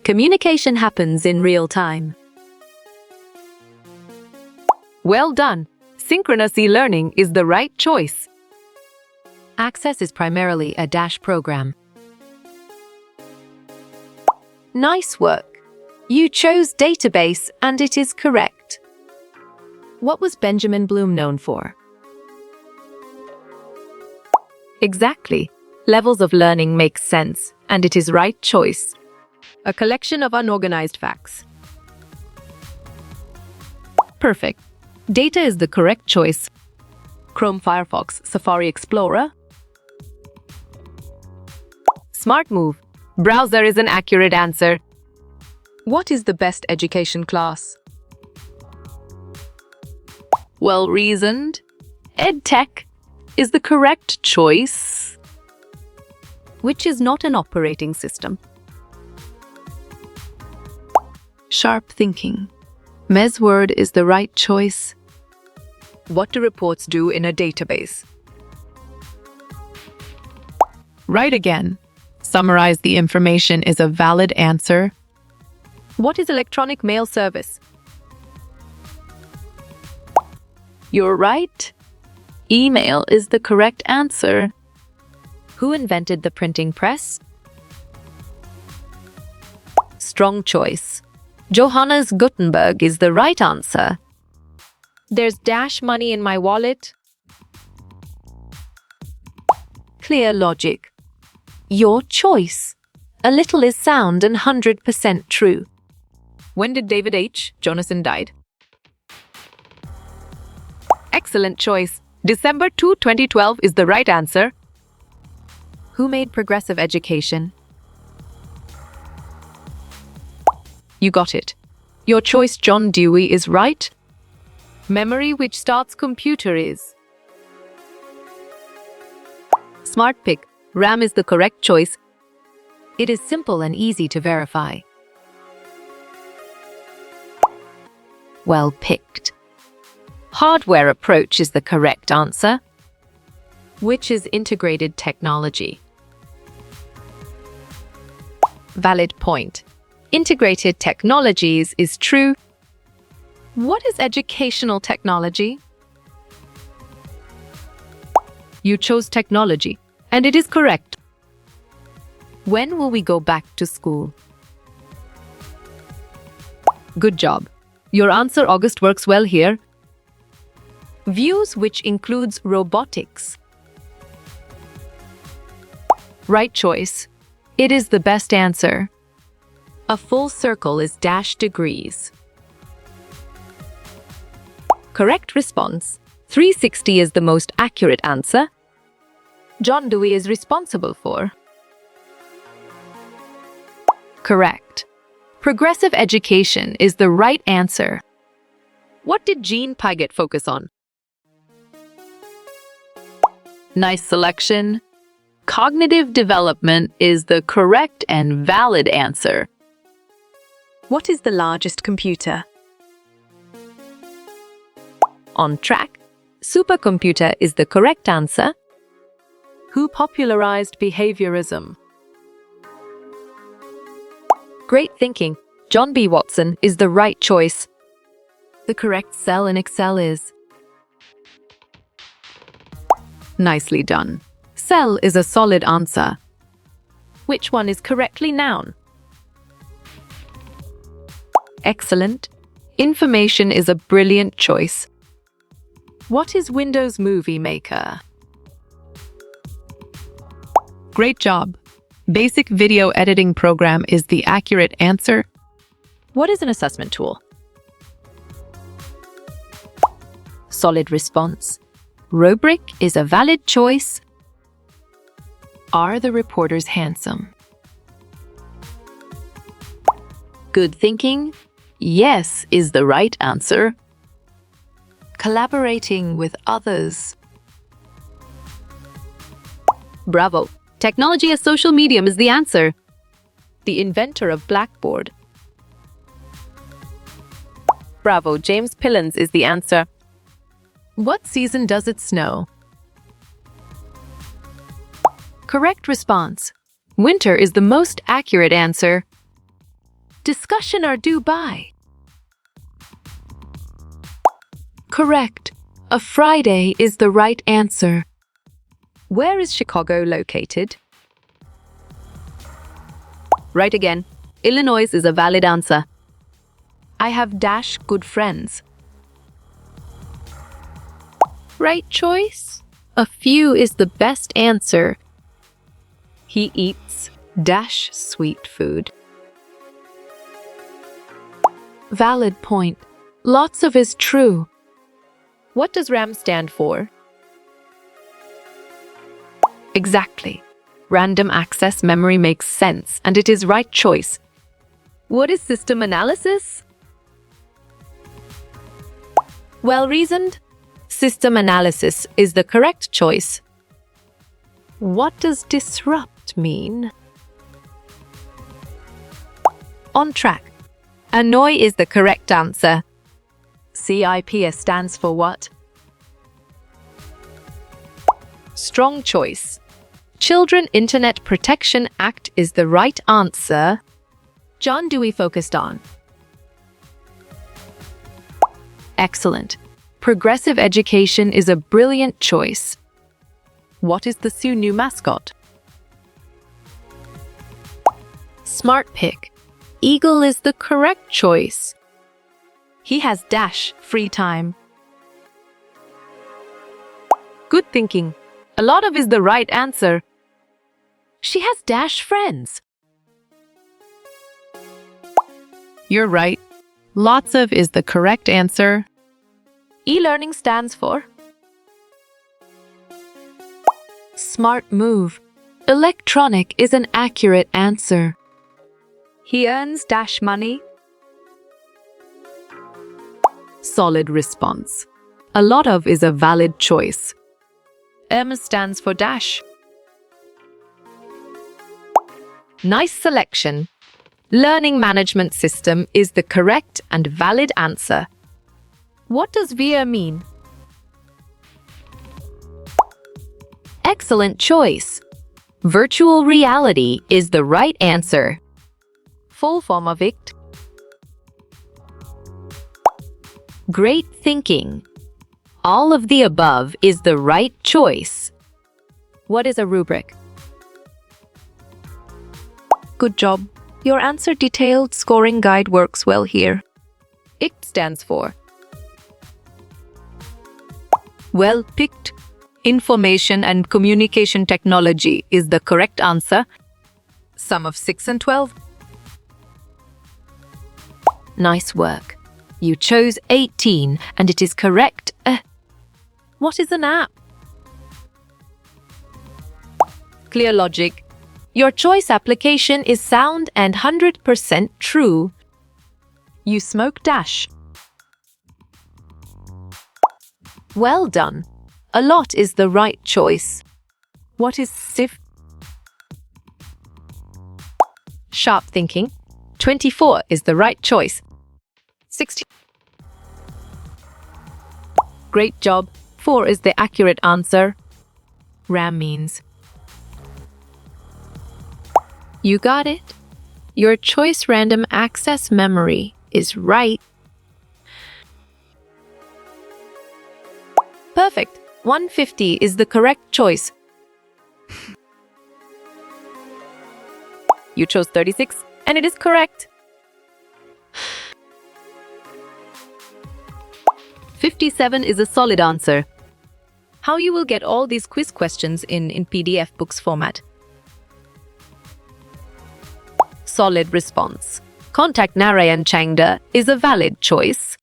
Communication happens in real time. Well done! Synchronous e-learning is the right choice. Access is primarily a Dash program. Nice work! You chose database and it is correct. What was Benjamin Bloom known for? Exactly. Levels of learning make sense, and it is right choice. A collection of unorganized facts. Perfect. Data is the correct choice. Chrome, Firefox, Safari, Explorer. Smart move. Browser is an accurate answer. What is the best education class? Well-reasoned. EdTech is the correct choice. Which is not an operating system. Sharp thinking. MesWord is the right choice. What do reports do in a database? Right again. Summarize the information is a valid answer. What is electronic mail service? You're right. Email is the correct answer. Who invented the printing press? Strong choice. Johannes Gutenberg is the right answer. There's Dash money in my wallet. Clear logic. Your choice. A little is sound and 100% true. When did David H. Jonason died? Excellent choice. December 2, 2012 is the right answer. Who made progressive education? You got it. Your choice, John Dewey, is right. Memory which starts computer is. Smart pick. RAM is the correct choice. It is simple and easy to verify. Well picked. Hardware approach is the correct answer. Which is integrated technology? Valid point. Integrated technologies is true. What is educational technology? You chose technology, and it is correct. When will we go back to school? Good job. Your answer, August, works well here. Views, which includes robotics. Right choice. It is the best answer. A full circle is dash degrees. Correct response. 360 is the most accurate answer. John Dewey is responsible for. Correct. Progressive education is the right answer. What did Jean Piaget focus on? Nice selection. Cognitive development is the correct and valid answer. What is the largest computer? On track. Supercomputer is the correct answer. Who popularized behaviorism? Great thinking. John B. Watson is the right choice. The correct cell in Excel is. Nicely done. Cell is a solid answer. Which one is correctly noun? Excellent. Information is a brilliant choice. What is Windows Movie Maker? Great job. Basic video editing program is the accurate answer. What is an assessment tool? Solid response. Rubric is a valid choice. Are the reporters handsome? Good thinking. Yes is the right answer. Collaborating with others. Bravo. Technology as social medium is the answer. The inventor of Blackboard. Bravo. James Pillans is the answer. What season does it snow? Correct response. Winter is the most accurate answer. discussion or Dubai? Correct. A Friday is the right answer. Where is Chicago located? Right again. Illinois is a valid answer. I have dash good friends. Right choice. A few is the best answer. He eats dash sweet food. Valid point. Lots of is true. What does RAM stand for? Exactly. Random access memory makes sense, and it is right choice. What is system analysis? Well reasoned. System analysis is the correct choice. What does disrupt mean? On track. Annoy is the correct answer. CIPS stands for what? Strong choice. Children Internet Protection Act is the right answer. John Dewey focused on. Excellent. Progressive education is a brilliant choice. What is the Sioux new mascot? Smart pick. Eagle is the correct choice. He has dash free time. Good thinking. A lot of is the right answer. She has dash friends. You're right. Lots of is the correct answer. E-learning stands for smart move. Electronic is an accurate answer. He earns dash money. Solid response. A lot of is a valid choice. M stands for dash. Nice selection. Learning management system is the correct and valid answer. What does VR mean? Excellent choice. Virtual reality is the right answer. Full form of it. Great thinking. All of the above is the right choice. What is a rubric? Good job. Your answer detailed scoring guide works well here. IT stands for well picked. Information and communication technology is the correct answer. Sum of 6 and 12. Nice work. You chose 18 and it is correct. What is an app? Clear logic. Your choice application is sound and 100% true. You smoke dash. Well done. A lot is the right choice. What is SIF? Sharp thinking. 24 is the right choice. 60. Great job. 4 is the accurate answer. RAM means. You got it. Your choice random access memory is right. Perfect. 150 is the correct choice. You chose 36 and it is correct. 57 is a solid answer. How you will get all these quiz questions in PDF books format. Solid response. Contact Narayan Changda is a valid choice.